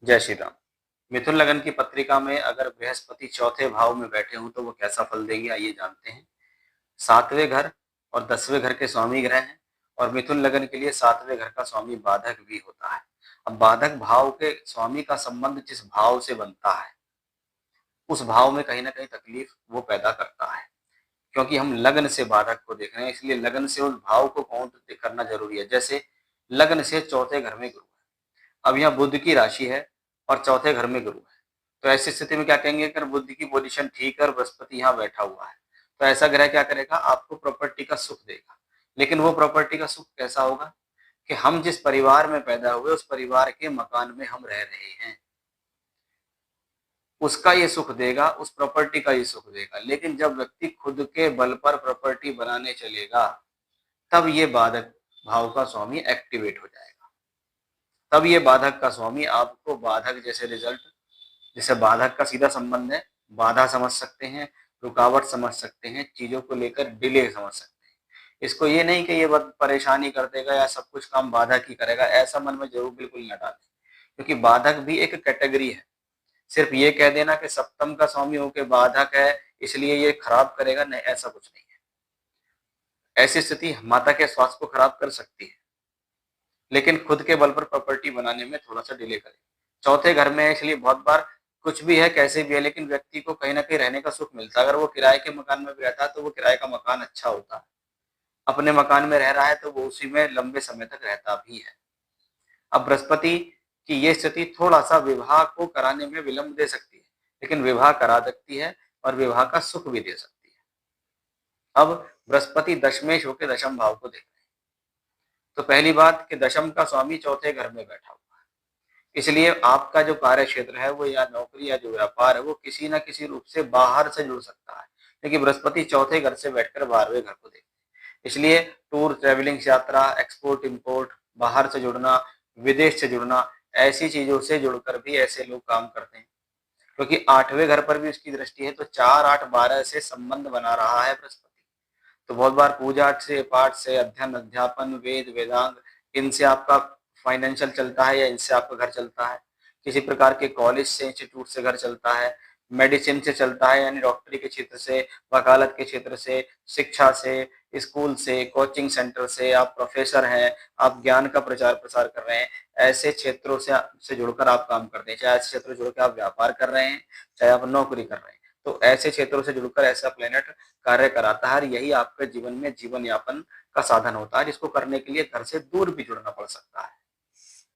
जय श्री राम। मिथुन लगन की पत्रिका में अगर बृहस्पति चौथे भाव में बैठे हों तो वो कैसा फल देंगे, आइए जानते हैं। सातवें घर और 10वें घर के स्वामी ग्रह हैं और मिथुन लगन के लिए सातवें घर का स्वामी बाधक भी होता है। अब बाधक भाव के स्वामी का संबंध जिस भाव से बनता है उस भाव में कहीं ना कहीं तकलीफ वो पैदा करता है, क्योंकि हम लग्न से बाधक को देख रहे हैं, इसलिए लग्न से उस भाव को काउंट करना जरूरी है। जैसे लग्न से चौथे घर में गुरु है, अब यहाँ बुध की राशि है और चौथे घर में गुरु है, तो ऐसी स्थिति में क्या कहेंगे, अगर बुध की पोजीशन ठीक है और बृहस्पति यहाँ बैठा हुआ है तो ऐसा ग्रह क्या करेगा, आपको प्रॉपर्टी का सुख देगा। लेकिन वो प्रॉपर्टी का सुख कैसा होगा कि हम जिस परिवार में पैदा हुए उस परिवार के मकान में हम रह रहे हैं, उसका ये सुख देगा, उस प्रॉपर्टी का ये सुख देगा। लेकिन जब व्यक्ति खुद के बल पर प्रॉपर्टी बनाने चलेगा तब ये बाधक भाव का स्वामी एक्टिवेट हो जाएगा। तब ये बाधक का स्वामी आपको बाधक जैसे रिजल्ट, जैसे बाधक का सीधा संबंध है, बाधा समझ सकते हैं, रुकावट समझ सकते हैं, चीजों को लेकर डिले समझ सकते हैं। इसको ये नहीं कि ये बहुत परेशानी कर देगा या सब कुछ काम बाधक ही करेगा, ऐसा मन में जरूर बिल्कुल न डालें, क्योंकि बाधक भी एक कैटेगरी है। सिर्फ ये कह देना कि सप्तम का स्वामी होकर बाधक है इसलिए ये खराब करेगा, नहीं, ऐसा कुछ नहीं है। ऐसी स्थिति माता के स्वास्थ्य को खराब कर सकती है, लेकिन खुद के बल पर प्रॉपर्टी बनाने में थोड़ा सा डिले करें। चौथे घर में है इसलिए बहुत बार कुछ भी है कैसे भी है, लेकिन व्यक्ति को कहीं ना कहीं रहने का सुख मिलता है। अगर वो किराए के मकान में भी रहता है तो वो किराए का मकान अच्छा होता है, अपने मकान में रह रहा है तो वो उसी में लंबे समय तक रहता भी है। अब बृहस्पति की ये स्थिति थोड़ा सा विवाह को कराने में विलंब दे सकती है, लेकिन विवाह करा सकती है और विवाह का सुख भी दे सकती है। अब बृहस्पति दशमेश होकर दशम भाव को देख रहे हैं, तो पहली बात कि दशम का स्वामी चौथे घर में बैठा हुआ है, इसलिए आपका जो कार्य क्षेत्र है वो या नौकरी या जो व्यापार है वो किसी ना किसी रूप से बाहर से जुड़ सकता है, क्योंकि बृहस्पति चौथे घर से बैठकर 12वें घर को देखते हैं। इसलिए टूर, ट्रेवलिंग, यात्रा, एक्सपोर्ट इम्पोर्ट, बाहर से जुड़ना, विदेश से जुड़ना, ऐसी चीजों से जुड़कर भी ऐसे लोग काम करते हैं, क्योंकि 8वें घर पर भी उसकी दृष्टि है, तो 4, 8, 12 से संबंध बना रहा है बृहस्पति। तो बहुत बार पूजा से, पाठ से, अध्ययन, अध्यापन, वेद, वेदांग, इनसे आपका फाइनेंशियल चलता है या इनसे आपका घर चलता है। किसी प्रकार के कॉलेज से, इंस्टीट्यूट से घर चलता है, मेडिसिन से चलता है यानी डॉक्टरी के क्षेत्र से, वकालत के क्षेत्र से, शिक्षा से, स्कूल से, कोचिंग सेंटर से, आप प्रोफेसर हैं, आप ज्ञान का प्रचार प्रसार कर रहे हैं, ऐसे क्षेत्रों से जुड़कर आप काम करते हैं। चाहे ऐसे क्षेत्रों से जुड़कर आप व्यापार कर रहे हैं, चाहे आप नौकरी कर रहे हैं, तो ऐसे क्षेत्रों से जुड़कर ऐसा प्लेनेट कार्य कराता है और यही आपके जीवन में जीवन यापन का साधन होता है, जिसको करने के लिए घर से दूर भी जुड़ना पड़ सकता है।